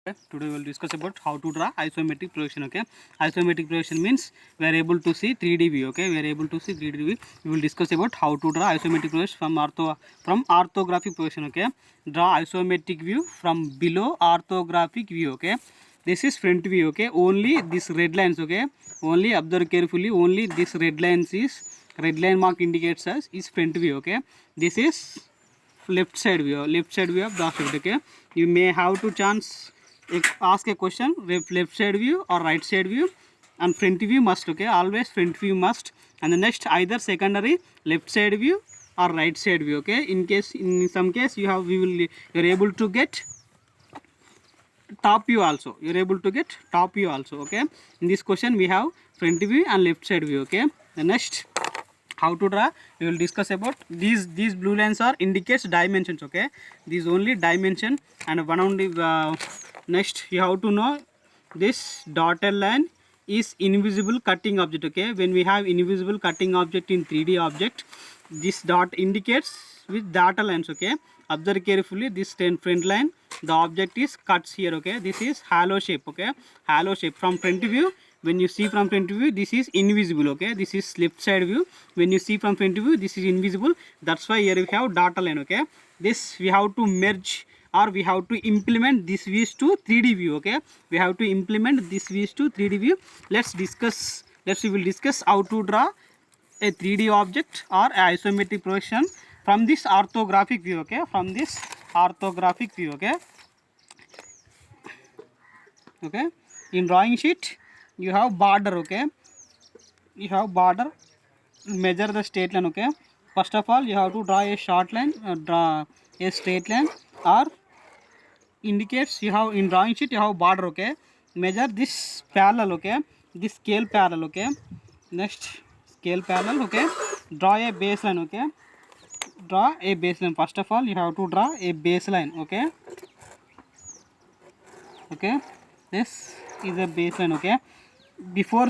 Today we will discuss about how to draw isometric projection. Okay, isometric projection means we are able to see 3D view. Okay, we are able to see 3D view. We will discuss about how to draw isometric projection from orthographic projection. Okay, draw isometric view from below orthographic view. Okay, this is front view. Okay, only this red lines. Okay, only observe carefully. Only this red line mark indicates us is front view. Okay, this is left side view of the object. Okay, you may have to chance ask a question left side view or right side view, and front view must. Okay, always front view must, and the next either secondary left side view or right side view. Okay, in some case you're able to get top view also, okay. In this question we have front view and left side view. Okay, the next how to draw we will discuss about these blue lines are indicates dimensions. Okay, these only dimension, and one only next you have to know this dotted line is invisible cutting object. Okay, when we have invisible cutting object in 3D object, this dot indicates with dotted lines. Okay, observe carefully this front line, the object is cuts here. Okay, this is hollow shape. Okay, hollow shape from front view. When you see from front view, this is invisible. Okay, this is left side view. When you see from front view, this is invisible. That's why here we have dotted line. Okay, this we have to merge, or we have to implement this views to 3D view. Okay, we have to implement this views to 3D view. We will discuss how to draw a 3D object or a isometric projection from this orthographic view. Okay, from this orthographic view. Okay, in drawing sheet you have border. Okay, you have border, measure the straight line. Okay, first of all you have to draw a short line, draw a straight line, or indicates you have in drawing sheet you have border. Okay, measure this parallel. Okay, this scale parallel. Okay, next scale parallel. Okay, draw a baseline. Okay, draw a baseline. First of all you have to draw a baseline. Okay, this is a baseline. Okay, before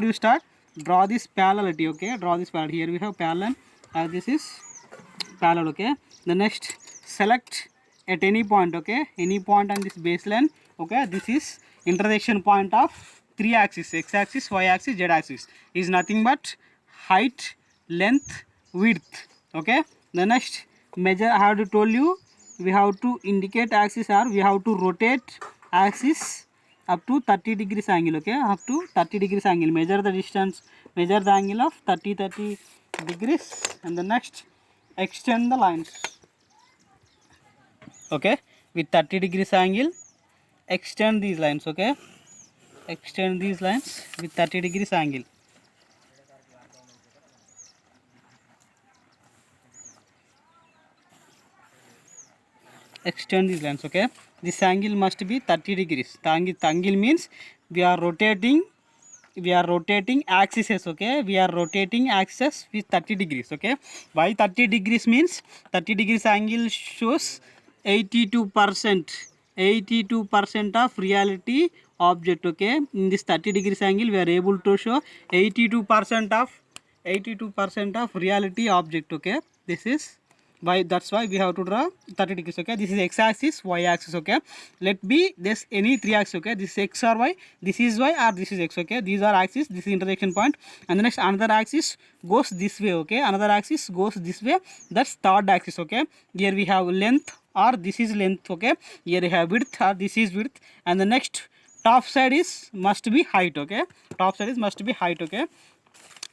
you start, draw this parallelity. Okay, draw this parallel. Here we have parallel, this is parallel. Okay, the next select at any point. Okay, any point on this baseline. Okay, this is intersection point of three axes: x axis, y axis, z axis. Is nothing but height, length, width. Okay, the next measure, I have told you we have to indicate axis, or we have to rotate axis up to 30 degrees angle. Okay, up to 30 degrees angle. Measure the distance, measure the angle of 30 degrees, and the next extend the lines. Okay, with 30 degrees angle extend these lines. Okay, extend these lines with 30 degrees angle. Extend these lines. Okay, this angle must be 30 degrees. The angle means we are rotating axes. Okay, we are rotating axis with 30 degrees. Okay, why 30 degrees means 30 degrees angle shows 82% of reality object. Okay, in this 30 degrees angle we are able to show 82% of reality object. Okay, this is why, that's why we have to draw 30 degrees. Okay, this is x axis, y axis. Okay, let be this any three axis. Okay, this is x or y, this is y, or this is x. Okay, these are axis, this is intersection point, and the next another axis goes this way. Okay, another axis goes this way, that's third axis. Okay, here we have length, or this is length. Okay, here we have width, or this is width, and the next top side is must be height. Okay, top side is must be height. Okay,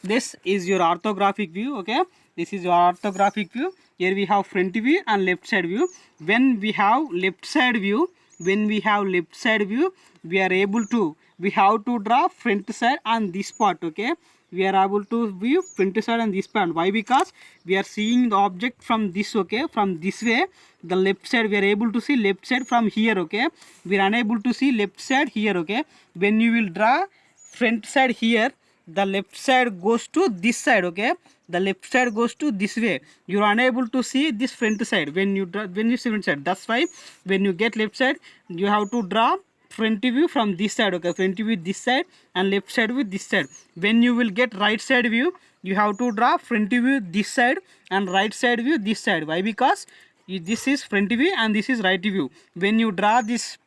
this is your orthographic view. Okay, this is your orthographic view. Here we have front view and left side view. When we have left side view, we are able to, we have to draw front side on this part. Okay, we are able to view front side on this part. Why? Because we are seeing the object from this. Okay, from this way, the left side we are able to see left side from here. Okay, we are unable to see left side here. Okay, when you will draw front side here, the left side goes to this side. Okay, the left side goes to this way. You are unable to see this front side when you see front side. That's why when you get left side, you have to draw front view from this side. Okay, front view this side and left side with this side. When you will get right side view, you have to draw front view this side and right side view this side. Why? Because this is front view and this is right view. When you draw this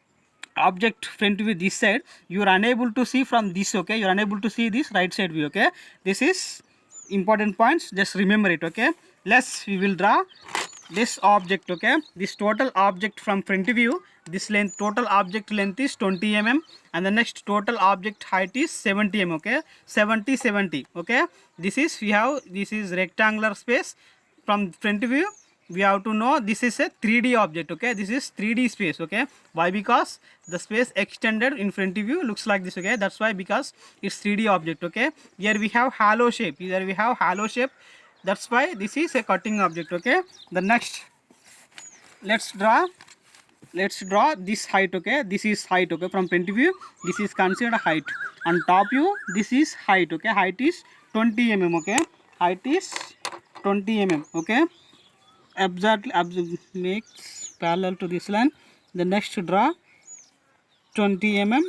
object front view this side, you are unable to see from this, okay, you are unable to see this right side view, okay. This is important points, just remember it, okay. Let's we will draw this object, okay. This total object from front view, this length, total object length is 20 mm, and the next total object height is 70 mm, okay. 70, okay. This is, we have, this is rectangular space. From front view we have to know this is a 3D object, okay. This is 3D space, okay. Why? Because the space extended in front view looks like this, okay. That's why, because it's 3D object, okay. Here we have hollow shape, here we have hollow shape, that's why this is a cutting object, okay. The next, let's draw this height, okay. This is height, okay. From front view this is considered height, and top view this is height, okay. Height is 20 mm, okay. Height is 20 mm, okay. Exactly, makes parallel to this line. The next draw 20 mm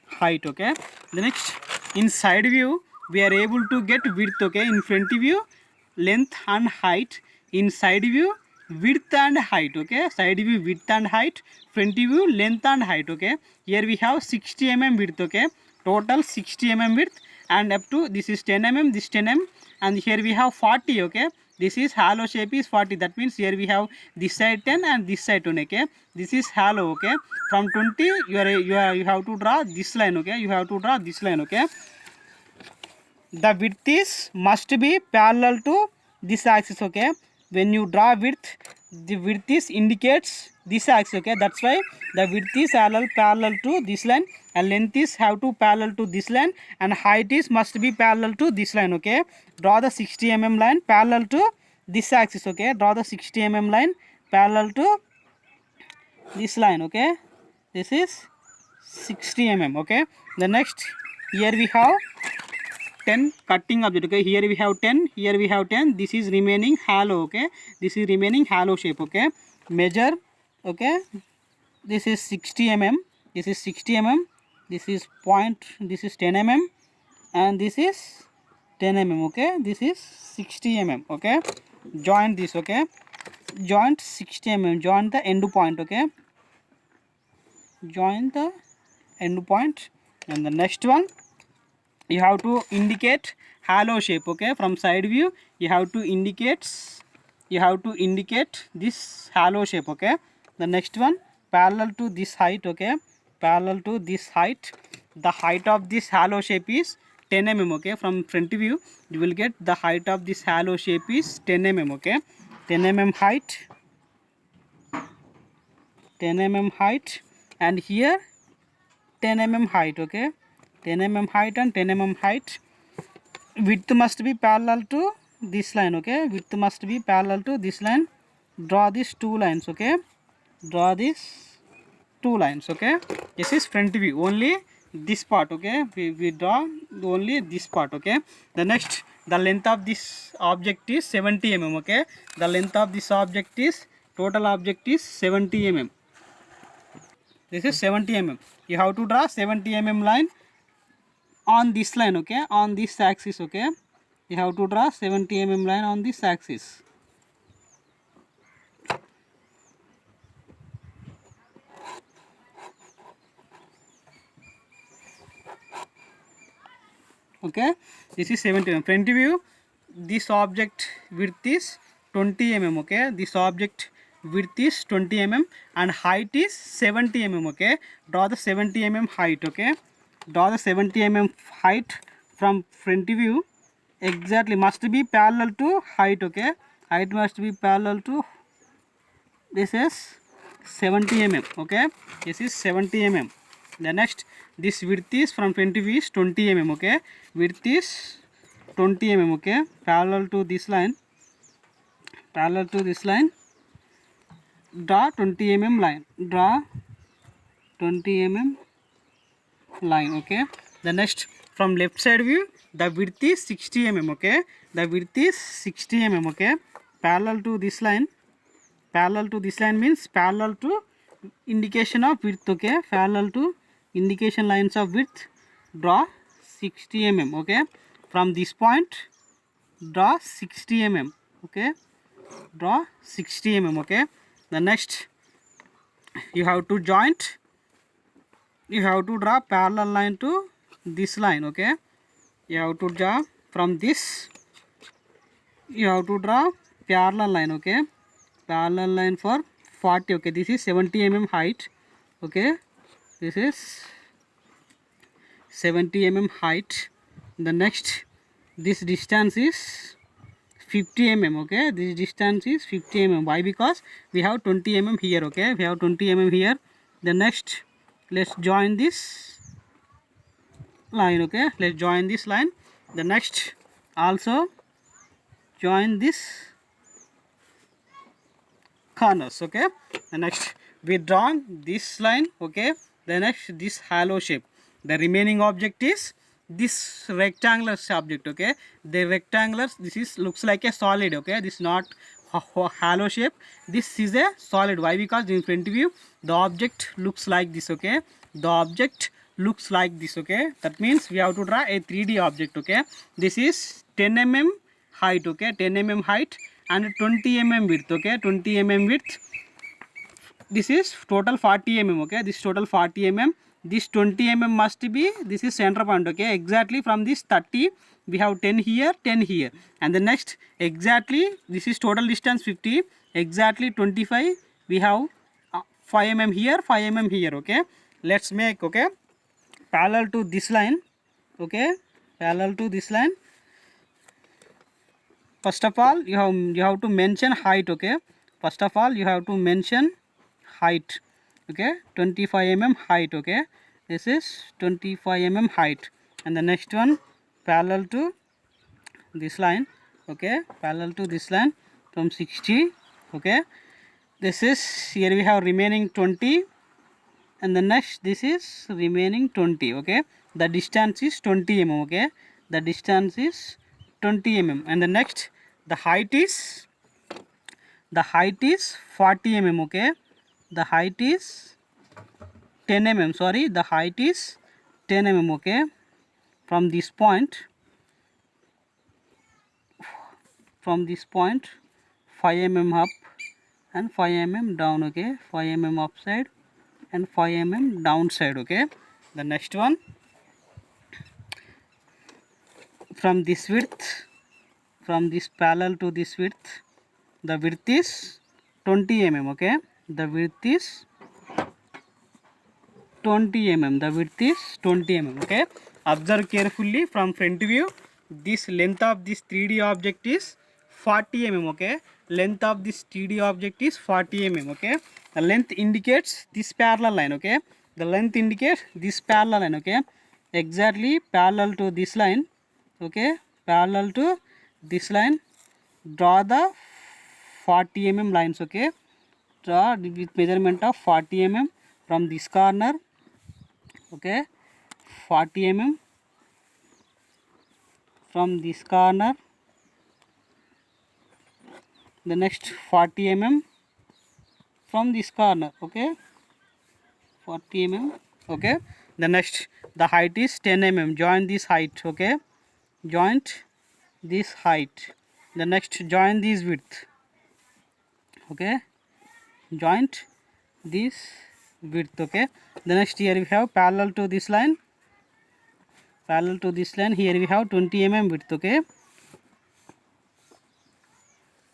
height, okay. The next, in side view we are able to get width, okay. In front view length and height, in side view width and height, okay. Side view width and height, front view length and height, okay. Here we have 60 mm width, okay. Total 60 mm width, and up to this is 10 mm, this 10 mm, and here we have 40, okay. This is hollow shape is 40, that means here we have this side 10 and this side 10, okay. This is hollow, okay. From 20 you have to draw this line, okay. You have to draw this line, okay. The width is must be parallel to this axis, okay. When you draw width, the width is indicates this axis, okay. That's why the width is parallel to this line, and length is have to parallel to this line, and height is must be parallel to this line, okay. Draw the 60 mm line parallel to this axis, okay. Draw the 60 mm line parallel to this line, okay. This is 60 mm, okay. The next, here we have 10 cutting object, okay. Here we have 10, here we have 10, this is remaining hollow, okay. This is remaining hollow shape, okay. Measure, okay. This is 60 mm, this is 60 mm, this is this is 10 mm, and this is 10 mm, okay. This is 60 mm, okay. Join this, okay. Joint 60 mm, join the end point, okay. Join the end point. And the next one, you have to indicate hollow shape, okay. From side view you have to indicate this hollow shape, okay. The next one, parallel to this height, okay. Parallel to this height, the height of this hollow shape is 10 mm, okay. From front view you will get the height of this hollow shape is 10 mm, okay. 10 mm height, 10 mm height, and here 10 mm height, okay. 10 mm height and 10 mm height. Width must be parallel to this line, okay. Width must be parallel to this line. Draw these two lines, okay. Draw these two lines, okay. This is front view, only this part, okay. We draw only this part, okay. The next, the length of this object is 70 mm, okay. The length of this object is, total object is 70 mm. This is 70 mm. You have to draw 70 mm line on this line, okay. On this axis, okay. You have to draw 70 mm line on this axis. Okay, this is 70 mm. Front view, this object width is 20 mm, okay. This object width is 20 mm and height is 70 mm, okay. Draw the 70 mm height, okay. Draw the 70 mm height from front view, exactly must be parallel to height, okay. Height must be parallel to, this is 70 mm, okay. This is 70 mm. The next, this width is from front view is 20 mm, okay. Width is 20 mm, okay. Parallel to this line, parallel to this line, draw 20 mm line, draw 20 mm line, okay. The next, from left side view, the width is 60 mm, okay. The width is 60 mm, okay. Parallel to this line, parallel to this line means parallel to indication of width, okay. Parallel to indication lines of width, draw 60 mm, okay. From this point draw 60 mm, okay. Draw 60 mm, okay. The next, you have to joint, you have to draw parallel line to this line. Okay, you have to draw from this, you have to draw parallel line. Okay, parallel line for 40. Okay, this is 70 mm height. Okay, this is 70 mm height. The next, this distance is 50 mm. Okay, this distance is 50 mm. Why? Because we have 20 mm here. Okay, we have 20 mm here. The next, let's join this line. Okay, let's join this line. The next, also join this corners. Okay, the next, we drawn this line. Okay, the next, this hollow shape. The remaining object is this rectangular object. Okay, the rectangular, this is looks like a solid. Okay, this is not hollow shape, this is a solid. Why? Because in front view the object looks like this. Okay, the object looks like this. Okay, that means we have to draw a 3D object. Okay, this is 10 mm height. Okay, 10 mm height and 20 mm width. Okay, 20 mm width. This is total 40 mm. Okay, this total 40 mm. This 20 mm must be, this is center point. Okay, exactly from this 30 we have 10 here, 10 here, and the next exactly this is total distance 50, exactly 25 we have 5 mm here, 5 mm here. Okay, let's make, okay, parallel to this line. Okay, parallel to this line. First of all, you have to mention height. Okay, first of all you have to mention height. Okay, 25 mm height. Okay, this is 25 mm height, and the next one parallel to this line. Okay, parallel to this line from 60. Okay, this is, here we have remaining 20, and the next this is remaining 20. Okay, the distance is 20 mm. Okay, the distance is 20 mm, and the next, the height is 40 mm. Okay, the height is 10 mm, sorry, the height is 10 mm. Okay, from this point, 5 mm up and 5 mm down. Okay, 5 mm upside and 5 mm downside. Okay, the next one, from this width, from this parallel to this width, the width is 20 mm. Okay, the width is 20 mm, the width is 20 mm. Okay, observe carefully from front view, this length of this 3D object is 40 mm. Okay, length of this 3D object is 40 mm. Okay, the length indicates this parallel line. Okay, the length indicates this parallel line. Okay, exactly parallel to this line. Okay, parallel to this line, draw the 40 mm lines. Okay, draw with measurement of 40 mm from this corner. Okay, 40 mm from this corner, the next 40 mm from this corner. Okay, 40 mm. Okay, the next, the height is 10 mm, join this height. Okay, joint this height. The next, join this width. Okay, joint this width. Okay, the next, here we have parallel to this line, parallel to this line, here we have 20 mm width. Okay,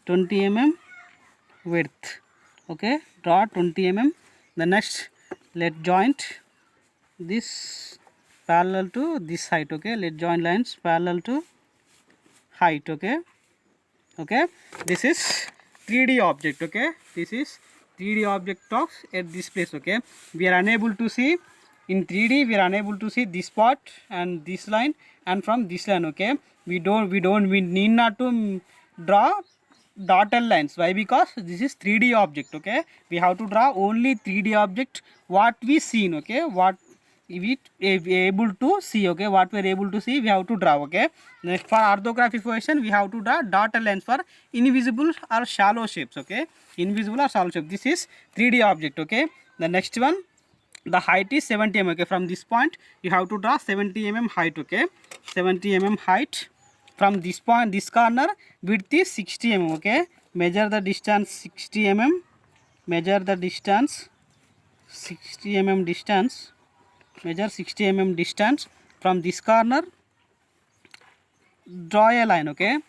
20 mm width. Okay, draw 20 mm. The next, let joint this parallel to this height. Okay, let join lines parallel to height. Okay, okay, this is 3D object. Okay, this is 3D object of at this place. Okay, we are unable to see in 3D, we are unable to see this part and this line and from this line. Okay, we need not to draw dotted lines. Why? Because this is 3D object. Okay, we have to draw only 3D object what we seen. Okay, what we able to see. Okay, what we are able to see we have to draw. Okay, next, for orthographic position we have to draw dotted lines for invisible or shallow shapes. Okay, invisible or shallow shape, this is 3D object. Okay, the next one, the height is 70 mm. Okay, from this point you have to draw 70 mm height. Okay, 70 mm height. From this point, this corner, width is 60 mm. Okay, measure the distance 60 mm, measure the distance 60 mm distance, measure 60 mm distance from this corner. Draw a line, okay,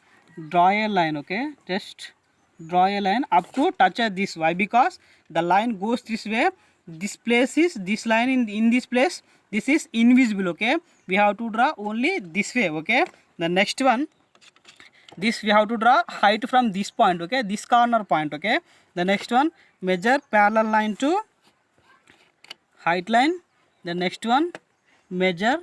draw a line, okay, just draw a line up to touch at this. Why? Because the line goes this way, this place is, this line in this place, this is invisible, okay, we have to draw only this way, okay. The next one, this we have to draw height from this point, okay, this corner point, okay. The next one, measure parallel line to height line. The next one, measure,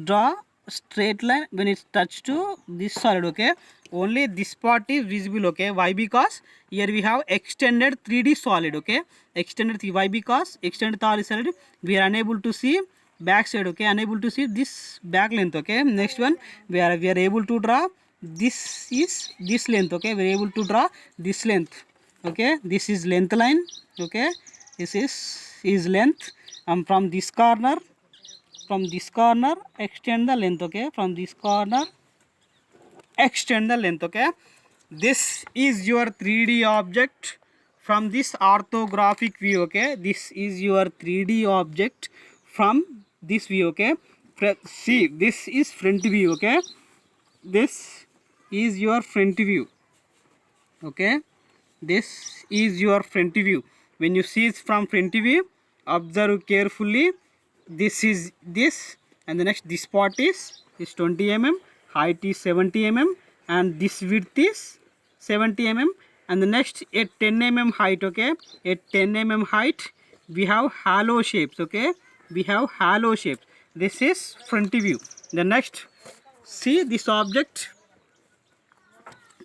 draw straight line when it's touched to this solid, okay. Only this part is visible, okay. Why? Because here we have extended 3D solid, okay, extended why? Because extended 3D solid, we are unable to see back side, okay, unable to see this back length, okay. Next one, we are able to draw, this is this length, okay, we are able to draw this length, okay, this is length line, okay, this is length, and from this corner, extend the length, okay, from this corner extend the length, okay. This is your 3D object from this orthographic view, okay, this is your 3D object from this view, okay. See, this is front view, okay, this is your front view, okay, this is your front view. When you see it from front view, observe carefully, this is this, and the next this part is 20 mm, height is 70 mm, and this width is 70 mm, and the next at 10 mm height, okay, at 10 mm height we have hollow shapes, okay, we have hollow shapes. This is front view. The next, see this object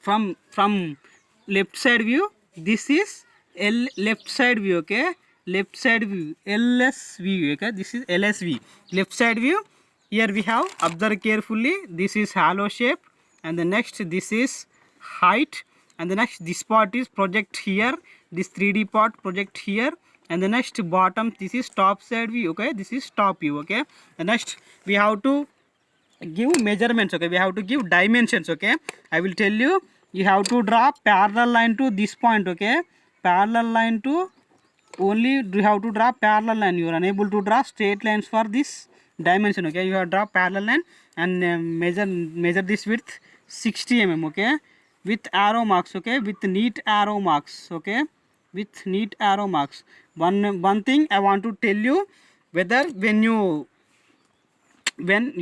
from left side view, this is left side view, okay, left side view, LSV, okay, this is LSV, left side view. Here we have, observe carefully, this is hollow shape, and the next this is height, and the next this part is project here, this 3D part project here, and the next bottom, this is top side view, okay, this is top view, okay. The next we have to give measurements, okay, we have to give dimensions, okay. I will tell you, you have to draw parallel line to this point, okay, parallel line to, only you have to draw parallel line, you are unable to draw straight lines for this dimension, okay. You have to draw parallel line and measure this width 60 mm, okay, with arrow marks, okay, with neat arrow marks, okay, with neat arrow marks. One thing I want to tell you, whether when you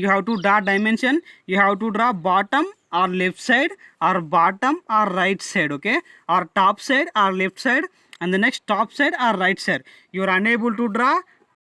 have to draw dimension, you have to draw bottom or left side, or bottom or right side, okay, or top side or left side, and the next top side or right side. You are unable to draw